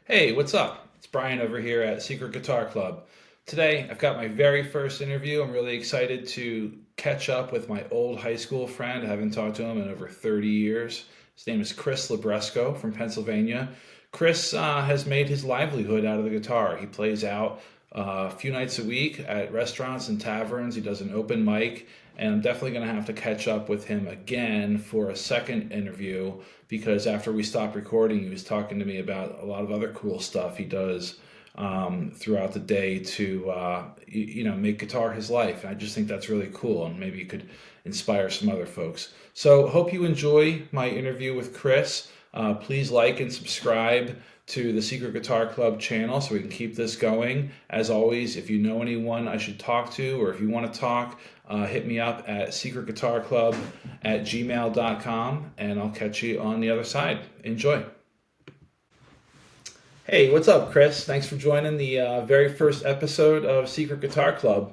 Hey, what's up? It's Brian over here at Secret Guitar Club. Today, I've got my very first interview. I'm really excited to catch up with my old high school friend. I haven't talked to him in over 30 years. His name is Chris Lebresco from Pennsylvania. Chris has made his livelihood out of the guitar. He plays out a few nights a week at restaurants and taverns. He does an open mic, and I'm definitely going to have to catch up with him again for a second interview because after we stopped recording, he was talking to me about a lot of other cool stuff he does throughout the day to make guitar his life. And I just think that's really cool, and maybe you could inspire some other folks. So hope you enjoy my interview with Chris. Please like and subscribe to the Secret Guitar Club channel so we can keep this going. As always, if you know anyone I should talk to, or if you want to talk, hit me up at secretguitarclub@gmail.com, and I'll catch you on the other side. Enjoy. Hey, what's up, Chris? Thanks for joining the very first episode of Secret Guitar Club.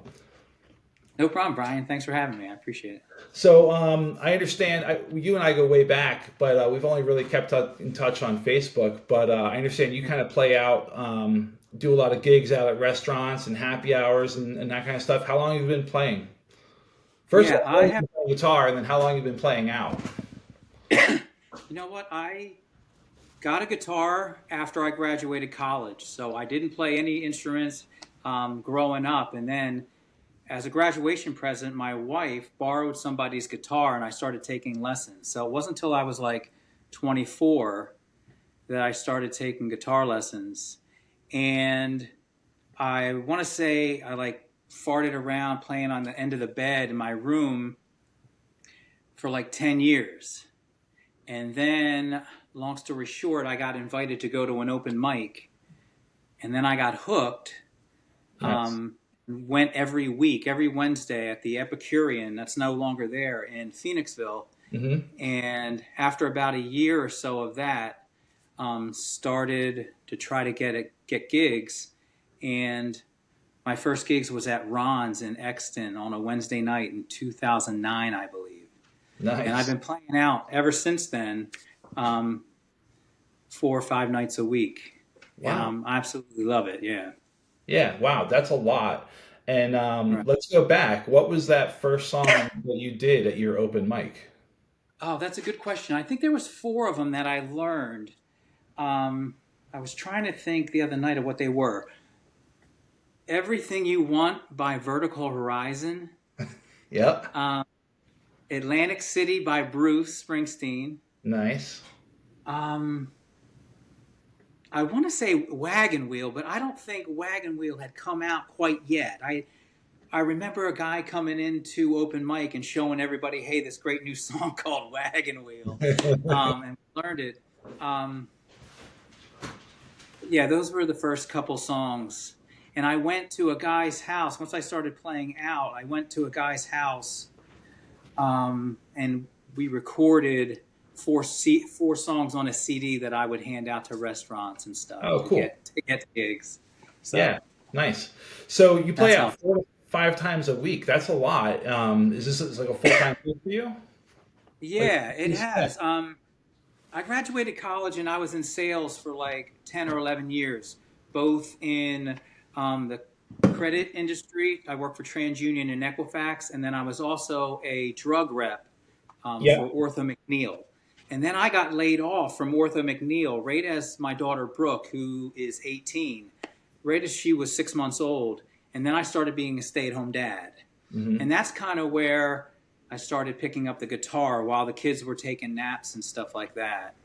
No problem, Brian. Thanks for having me. I appreciate it. So I understand you and I go way back, but we've only really kept in touch on Facebook. But I understand you kind of play out, do a lot of gigs out at restaurants and happy hours and that kind of stuff. How long have you been playing? First of Yeah, all, how long I have you have. been playing guitar, and then how long have you been playing out? You know what? I got a guitar after I graduated college, so I didn't play any instruments growing up. And then, as a graduation present, my wife borrowed somebody's guitar, and I started taking lessons. So it wasn't until I was like 24 that I started taking guitar lessons. And I want to say I like farted around playing on the end of the bed in my room for like 10 years. And then, long story short, I got invited to go to an open mic. And then I got hooked. Nice. Went every week, every Wednesday at the Epicurean, that's no longer there in Phoenixville. Hmm. And after about a year or so of that, started to try to get gigs. And my first gigs was at Ron's in Exton on a Wednesday night in 2009, I believe. And I've Nice. been playing out ever since then, um, 4 or 5 nights a week. And Wow. I absolutely love it. Yeah. Yeah. Wow. That's a lot. And Right. let's go back. What was that first song that you did at your open mic? Oh, that's a good question. I think there was four of them that I learned. Um, I was trying to think the other night of what they were. Everything You Want by Vertical Horizon. Yep. Um, Atlantic City by Bruce Springsteen. Nice. Um, I want to say Wagon Wheel, but I don't think Wagon Wheel had come out quite yet. I remember a guy coming into open mic and showing everybody, hey, this great new song called Wagon Wheel, and we learned it. Um, yeah, those were the first couple songs. And I went to a guy's house. Once I started playing out, I went to a guy's house, and we recorded four songs on a CD that I would hand out to restaurants and stuff Oh, cool. to get gigs. Yeah, So nice. So you play that's out how. 4 to 5 times a week. That's a lot. Is this like a full-time gig for you? Like, Yeah, it has. I graduated college and I was in sales for like 10 or 11 years, both in the credit industry. I worked for TransUnion and Equifax, and then I was also a drug rep yeah. for Ortho McNeil. And then I got laid off from Ortho McNeil right as my daughter Brooke, who is 18, right as she was 6 months old. And then I started being a stay-at-home dad. Hmm. And that's kind of where I started picking up the guitar while the kids were taking naps and stuff like that.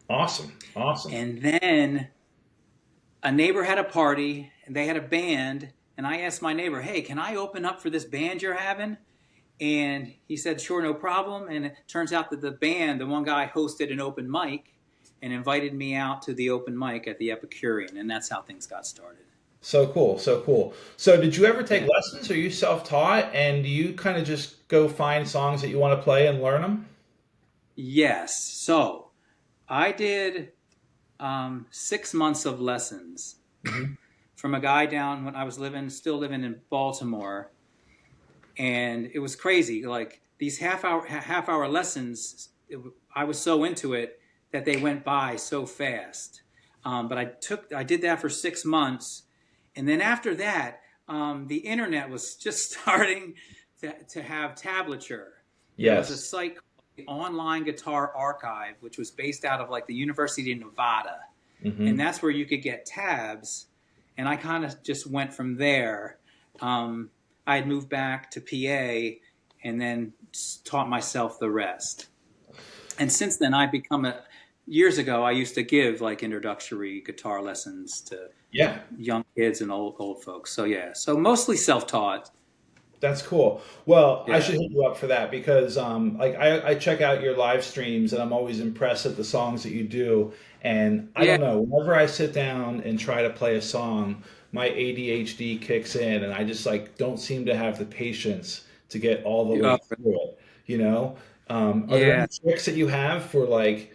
Awesome. Awesome. And then a neighbor had a party and they had a band. And I asked my neighbor, hey, can I open up for this band you're having? And he said, sure, no problem. And it turns out that the band, the one guy hosted an open mic and invited me out to the open mic at the Epicurean. And that's how things got started. So cool. So cool. So did you ever take Yeah. lessons? Are you self-taught? And do you kind of just go find songs that you want to play and learn them? Yes. So I did 6 months of lessons Hmm. from a guy down when I was still living in Baltimore, and it was crazy. Like these half hour lessons, I was so into it that they went by so fast. But I did that for 6 months, and then after that, the internet was just starting to have tablature. There was a Yes. site called the Online Guitar Archive, which was based out of like the University of Nevada, and Hmm. that's where you could get tabs. And I kind of just went from there. I had moved back to PA, and then taught myself the rest. And since then, I've become a. Years ago, I used to give like introductory guitar lessons to Yeah. young kids and old folks. So yeah, so mostly self taught. That's cool. Well, I Yeah, should hit you up for that because like I check out your live streams and I'm always impressed at the songs that you do. And I yeah. don't know, whenever I sit down and try to play a song, my ADHD kicks in and I just like don't seem to have the patience to get all the way Uh, through it, you know? Are there yeah. any tricks that you have for like,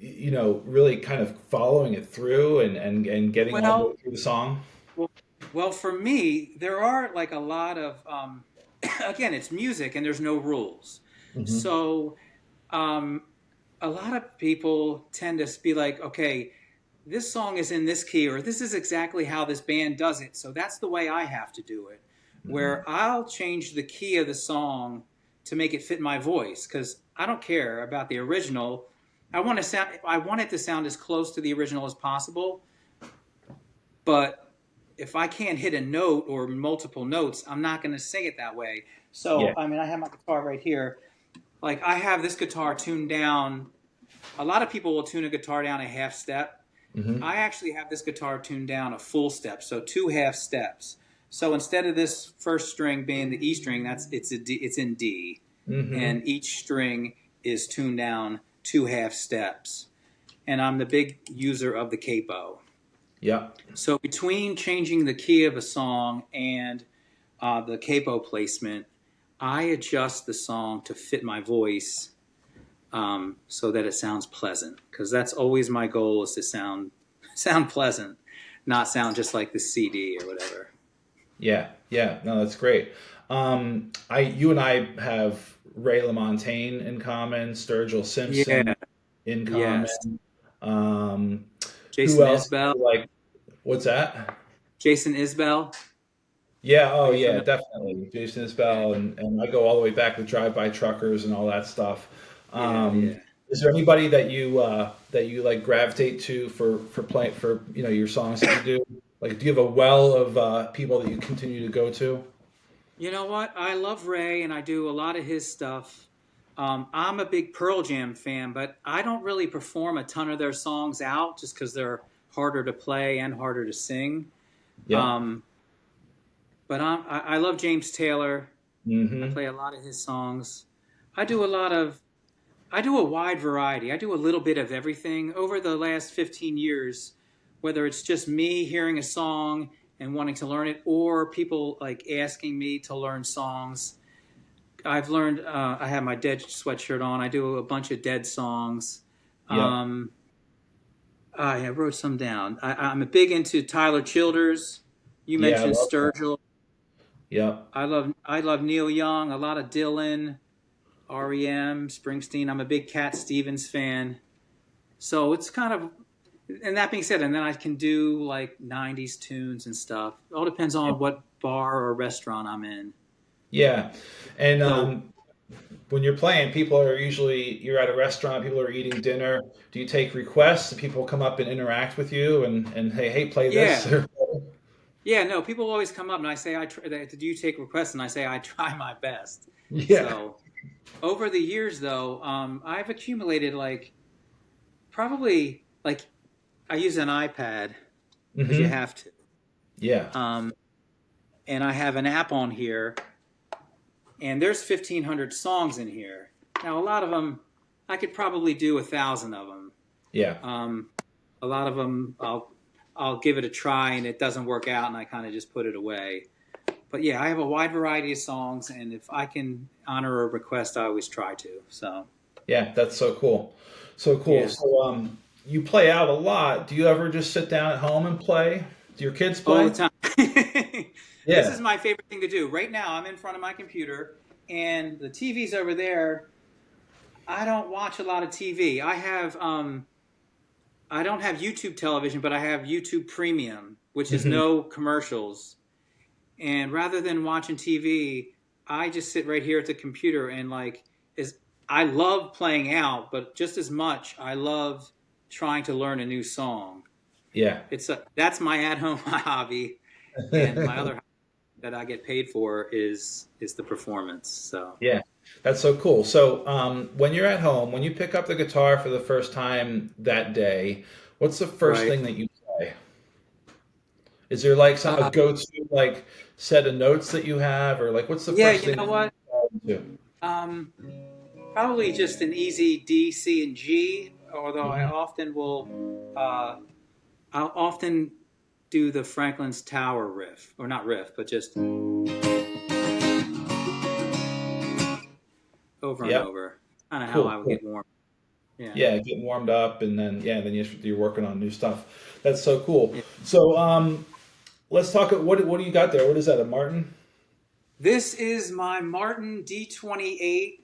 really kind of following it through and getting all the way Well, through the song? well, well, for me, there are like a lot of. Again, it's music and there's no rules. Hmm. So um, a lot of people tend to be like, okay, this song is in this key, or this is exactly how this band does it. So that's the way I have to do it. Hmm. Where I'll change the key of the song to make it fit my voice because I don't care about the original. I want it to sound as close to the original as possible. But if I can't hit a note or multiple notes, I'm not going to sing it that way. Yeah. So, I mean, I have my guitar right here. Like, I have this guitar tuned down. A lot of people will tune a guitar down a half step. Hmm. I actually have this guitar tuned down a full step, so two half steps. So instead of this first string being the E string, it's in D, Hmm. and each string is tuned down two half steps. And I'm the big user of the capo. Yeah. So between changing the key of a song and the capo placement, I adjust the song to fit my voice so that it sounds pleasant. Because that's always my goal is to sound pleasant, not sound just like the CD or whatever. Yeah, yeah, no, that's great. You and I have Ray LaMontagne in common, Sturgill Yeah. Simpson in Yes. common. Um, who Jason else? Isbell. Like, what's that? Jason Isbell. Yeah, Are oh you yeah, familiar? definitely. Jason Yeah. Isbell and I go all the way back to Drive-By Truckers and all that stuff. Yeah. Yeah. Is there anybody that you like gravitate to for playing for your songs that you do? Like, do you have a well of people that you continue to go to? You know what? I love Ray and I do a lot of his stuff. I'm a big Pearl Jam fan, but I don't really perform a ton of their songs out just because they're harder to play and harder to sing. Yeah. Um, but I love James Taylor. I Hmm. play a lot of his songs. I do a lot of, I do a wide variety. I do a little bit of everything. Over the last 15 years, whether it's just me hearing a song and wanting to learn it, or people like asking me to learn songs. I've learned. I have my Dead sweatshirt on. I do a bunch of Dead songs. Yep. Um, I wrote some down. I'm a big into Tyler Childers. You Yeah, I mentioned love that. Sturgill. Yep. I love Neil Young. A lot of Dylan, REM, Springsteen. I'm a big Cat Stevens fan. So it's kind of. And that being said, and then I can do like '90s tunes and stuff. It all depends Yeah. on what bar or restaurant I'm in. Yeah. And So when you're playing, people are usually you're at a restaurant, people are eating dinner. Do you take requests? Do people come up and interact with you and hey, play this? yeah, yeah, no, people always come up and I say, "Do you take requests?" And I say, "I try my best." Yeah. So over the years, though, I've accumulated like probably like I use an iPad because you Hmm. have to, Yeah. um, and I have an app on here, and there's 1,500 songs in here. Now, a lot of them, I could probably do 1,000 of them. Yeah. Um, a lot of them, I'll give it a try, and it doesn't work out, and I kind of just put it away. But yeah, I have a wide variety of songs, and if I can honor a request, I always try to. So Yeah, that's so cool. So cool. yeah, So you play out a lot. Do you ever just sit down at home and play? Do your kids all the play? time. This is Yeah. my favorite thing to do. Right now, I'm in front of my computer, and the TV's over there. I don't watch a lot of TV. I have I don't have YouTube television, but I have YouTube Premium, which is Hmm. no commercials. And rather than watching TV, I just sit right here at the computer and like is I love playing out, but just as much I love trying to learn a new song. Yeah. That's my at-home hobby, and my other hobby that I get paid for is the performance. So Yeah, that's so cool. So, when you're at home, when you pick up the guitar for the first time that day, what's the first right. thing that you play? Is there like a Uh, go-to like set of notes that you have, or like what's the yeah, first you thing know that what? you fall into? Um, Probably just an easy D, C, and G. Although Hmm. I'll often do the Franklin's Tower riff, or not riff, but just over and Yep. over. Kind of how Cool. I would Cool. get warm. Yeah. Yeah, get warmed up, and then yeah, then you're working on new stuff. That's so cool. Yeah. So, let's talk. What do you got there? What is that? A Martin? This is my Martin D28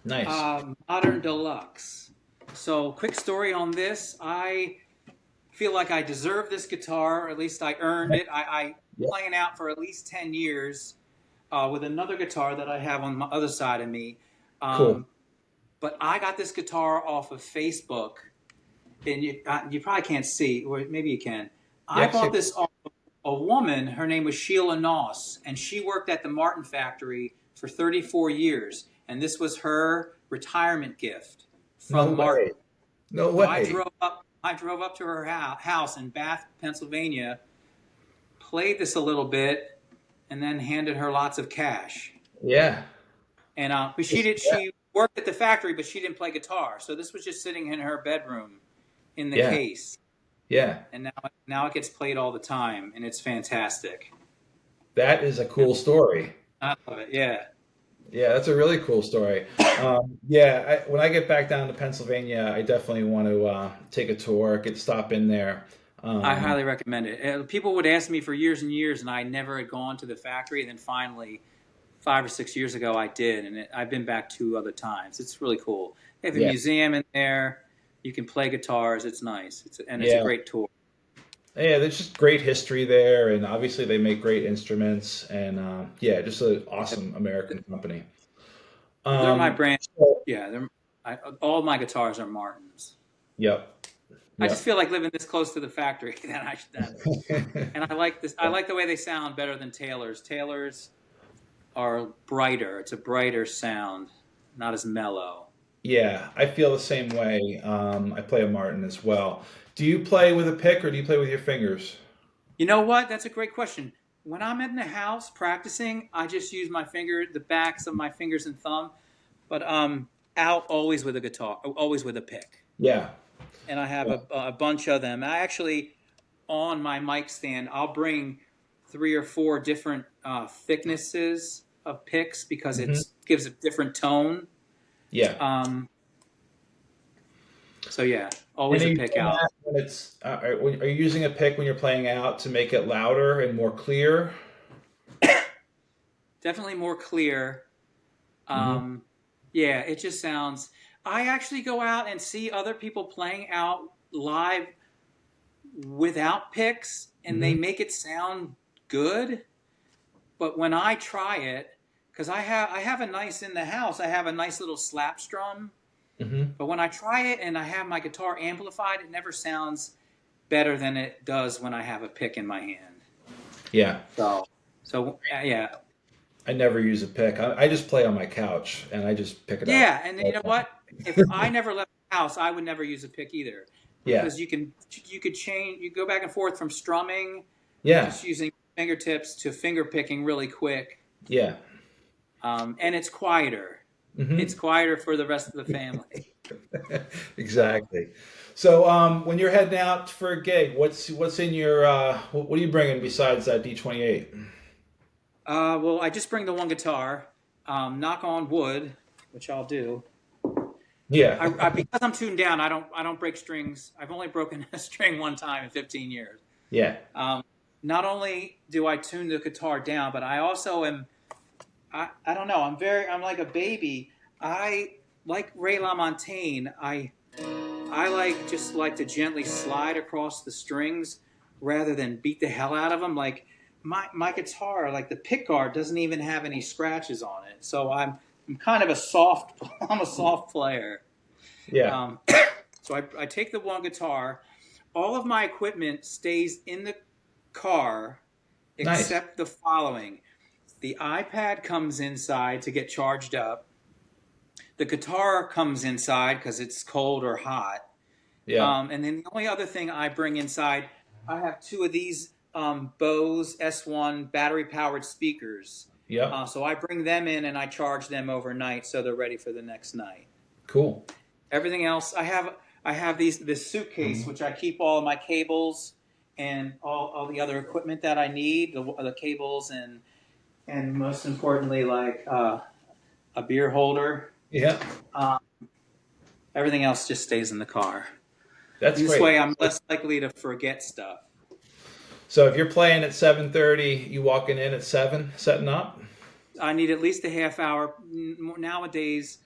Nice. Modern Deluxe. So, quick story on this. I feel like I deserve this guitar, or at least I earned it. I Yep. playing out for at least 10 years with another guitar that I have on my other side of me. Cool. Um, but I got this guitar off of Facebook, and you probably can't see, or maybe you can. I Yep. bought this off of a woman. Her name was Sheila Noss, and she worked at the Martin factory for 34 years. And this was her retirement gift No from way. Martin. No So way. I drove up to her house in Bath, Pennsylvania, played this a little bit, and then handed her lots of cash. Yeah. And but Yeah. she worked at the factory, but she didn't play guitar. So this was just sitting in her bedroom in the Yeah. case, Yeah. and now it gets played all the time, and it's fantastic. That is a And cool story. I love it. Yeah, Yeah, that's a really cool story. Yeah, when I get back down to Pennsylvania, I definitely want to take a tour, get stop in there. I Um, highly recommend it. People would ask me for years and years, and I never had gone to the factory. And then finally, 5 or 6 years ago, I did, and I've been back 2 other times. It's really cool. They have a yeah, museum in there. You can play guitars. It's nice. It's a yeah, great tour. yeah. There's just great history there, and obviously they make great instruments, and yeah, just an awesome American company. They're my brand. So, Yeah, all my guitars are Martins. yep, I just yep. feel like living this close to the factory that and I like this. I like the way they sound better than Taylor's. Taylor's are brighter. It's a brighter sound, not as mellow. Yeah, I feel the same way. I play a Martin as well. Do you play with a pick or do you play with your fingers? You know what? That's a great question. When I'm in the house practicing, I just use the backs of my fingers and thumb. But out always with a guitar, always with a pick. Yeah, And I have yeah. a bunch of them. I actually on my mic stand, I'll bring 3 or 4 different thicknesses of picks because Hmm. it gives a different tone. Yeah. Um, so yeah, And always are a you pick doing out. that when are you using a pick when you're playing out to make it louder and more clear? Definitely more clear. Hmm. Um, yeah, it just sounds. I actually go out and see other people playing out live without picks, and they Hmm. make it sound good. But when I try it, because I have a nice in the house, I have a nice little slap strum. Hmm. But when I try it and I have my guitar amplified, it never sounds better than it does when I have a pick in my hand. Yeah. Yeah, I never use a pick. I just play on my couch and I just pick it up. yeah. And you know what? If I never left the house, I would never use a pick either, Yeah. because you could change, you go back and forth from strumming, Yeah. just using fingertips, to finger picking really quick, Yeah. and it's quieter. Hmm. It's quieter for the rest of the family. Exactly. So, when you're heading out for a gig, what's in your what are you bringing besides that D28? Well, I just bring the one guitar. Knock on wood, which I'll do. Yeah. Because I'm tuned down, I don't break strings. I've only broken a string one time in 15 years. Yeah. Um, Not only do I tune the guitar down, but I also am. I don't know. I'm like a baby. I like Ray LaMontagne. I I like to gently slide across the strings rather than beat the hell out of them. Like my guitar, like the pick guard doesn't even have any scratches on it. So I'm kind of a soft I'm a soft player. Yeah. Um, so I take the one guitar. All of my equipment stays in the car Nice. except the following. The iPad comes inside to get charged up. The guitar comes inside because it's cold or hot. Yeah. And then the only other thing I bring inside, I have two of these Bose S1 battery powered speakers. Yep. So I bring them in and I charge them overnight so they're ready for the next night. Cool. Everything else, I have this suitcase which I keep all of my cables and all the other equipment that I need, the cables and most importantly like a beer holder. Yeah. Um, Everything else just stays in the car. That's This great. way, I'm less likely to forget stuff. So if you're playing at 7:30, you walking in at 7, setting up? I need at least a half hour. Nowadays,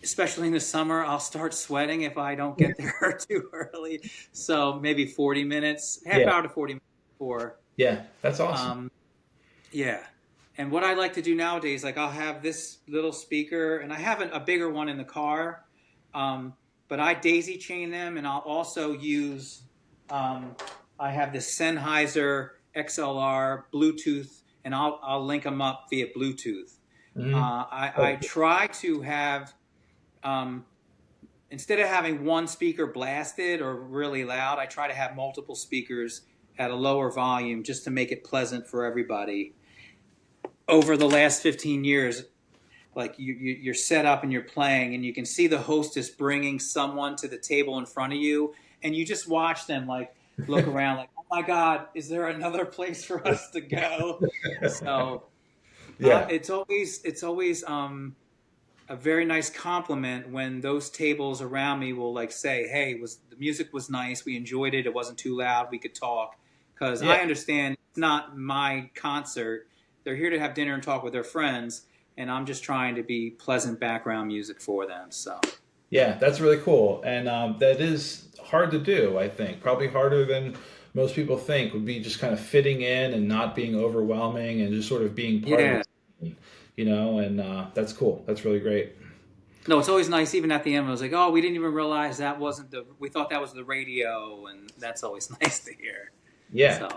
especially in the summer, I'll start sweating if I don't get there too early. So maybe 40 minutes, half Yeah. hour to 40 minutes before. Yeah. That's awesome. Yeah. And what I like to do nowadays, like I'll have this little speaker, and I have a bigger one in the car, but I daisy chain them, and I'll also use, I have this Sennheiser XLR Bluetooth, and I'll link them up via Bluetooth. Mhm. I try to have, instead of having one speaker blasted or really loud, I try to have multiple speakers at a lower volume just to make it pleasant for everybody. Over the last 15 years, like you're set up and you're playing, and you can see the hostess bringing someone to the table in front of you, and you just watch them like look around, like, oh my God, is there another place for us to go? So Yeah. it's always a very nice compliment when those tables around me will like say, hey, the music was nice, we enjoyed it, it wasn't too loud, we could talk, because Yeah. I understand it's not my concert. They're here to have dinner and talk with their friends, and I'm just trying to be pleasant background music for them. So Yeah, that's really cool. And that is hard to do, I think. Probably harder than most people think, would be just kind of fitting in and not being overwhelming and just sort of being part of yeah, the scene, and that's cool. That's really great. no, it's always nice. Even at the end, I was like, oh, we didn't even realize that wasn't we thought that was the radio, and that's always nice to hear. Yeah. So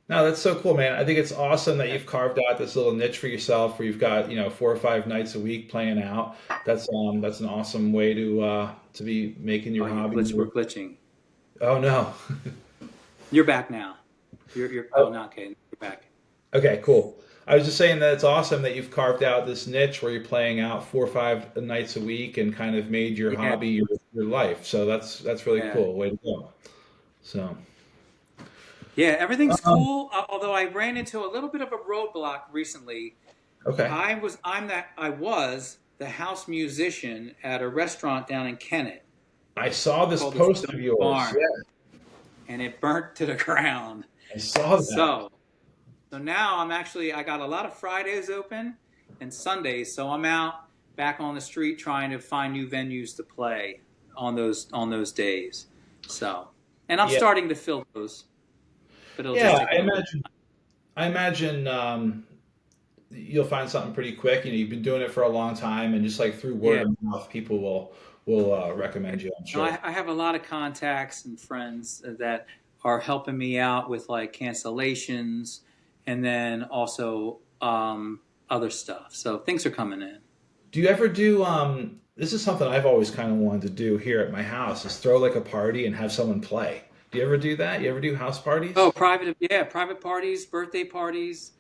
No, that's so cool, man. I think it's awesome that you've carved out this little niche for yourself where you've got, 4 or 5 nights a week playing out. That's an awesome way to be making your oh, hobby. we're glitching. Oh no. You're back now. You're oh, no, okay, you're back. Okay, cool. I was just saying that it's awesome that you've carved out this niche where you're playing out 4 or 5 nights a week and kind of made your Yeah, hobby your life. So that's really yeah. cool. Way to go. So, Yeah, everything's um, cool. Although I ran into a little bit of a roadblock recently. okay. I was the house musician at a restaurant down in Kennett I saw this called the post Stone of yours. Barn, Yeah, and it burnt to the ground. I saw that. So now I got a lot of Fridays open and Sundays. So I'm out back on the street trying to find new venues to play on those days. So, and I'm Yeah. starting to fill those, but it'll just Yeah, take a little bit. I imagine you'll find something pretty quick. You've been doing it for a long time, and just like through word Yeah. of mouth, people will recommend you. I'm No, sure. I have a lot of contacts and friends that are helping me out with like cancellations and then also other stuff. So things are coming in. Do you ever do? This is something I've always kind of wanted to do here at my house: is throw like a party and have someone play. Do you ever do that? You ever do house parties? Oh, private parties, birthday parties,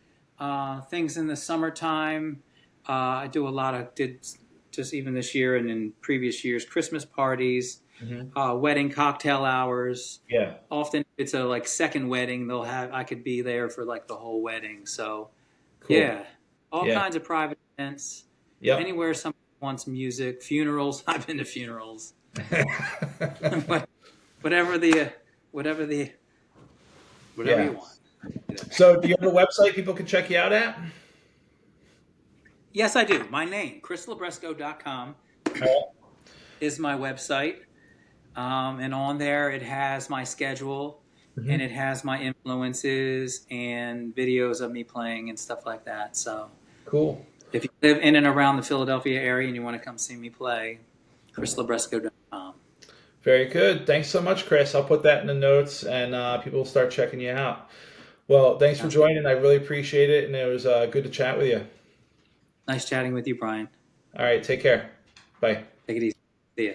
things in the summertime. I do a lot of did just even this year and in previous years, Christmas parties, Hmm. wedding cocktail hours. Yeah. Often if it's a like second wedding, I could be there for like the whole wedding. So Cool. yeah, all Yeah. kinds of private events. Yep. Anywhere someone wants music, funerals. I've been to funerals. But whatever the whatever the whatever you Yeah. want. So, do you have a website people can check you out at? Yes, I do. My name, chrislebresco.com. All right. is my website. And on there, it has my schedule and Hmm. it has my influences and videos of me playing and stuff like that. So Cool. if you live in and around the Philadelphia area and you want to come see me play, chrislebresco.com. Very good. Thanks so much, Chris. I'll put that in the notes and people will start checking you out. Well, thanks for Sounds good. joining. I really appreciate it. And it was good to chat with you. Nice chatting with you, Brian. All right. Take care. Bye. Take it easy. See ya.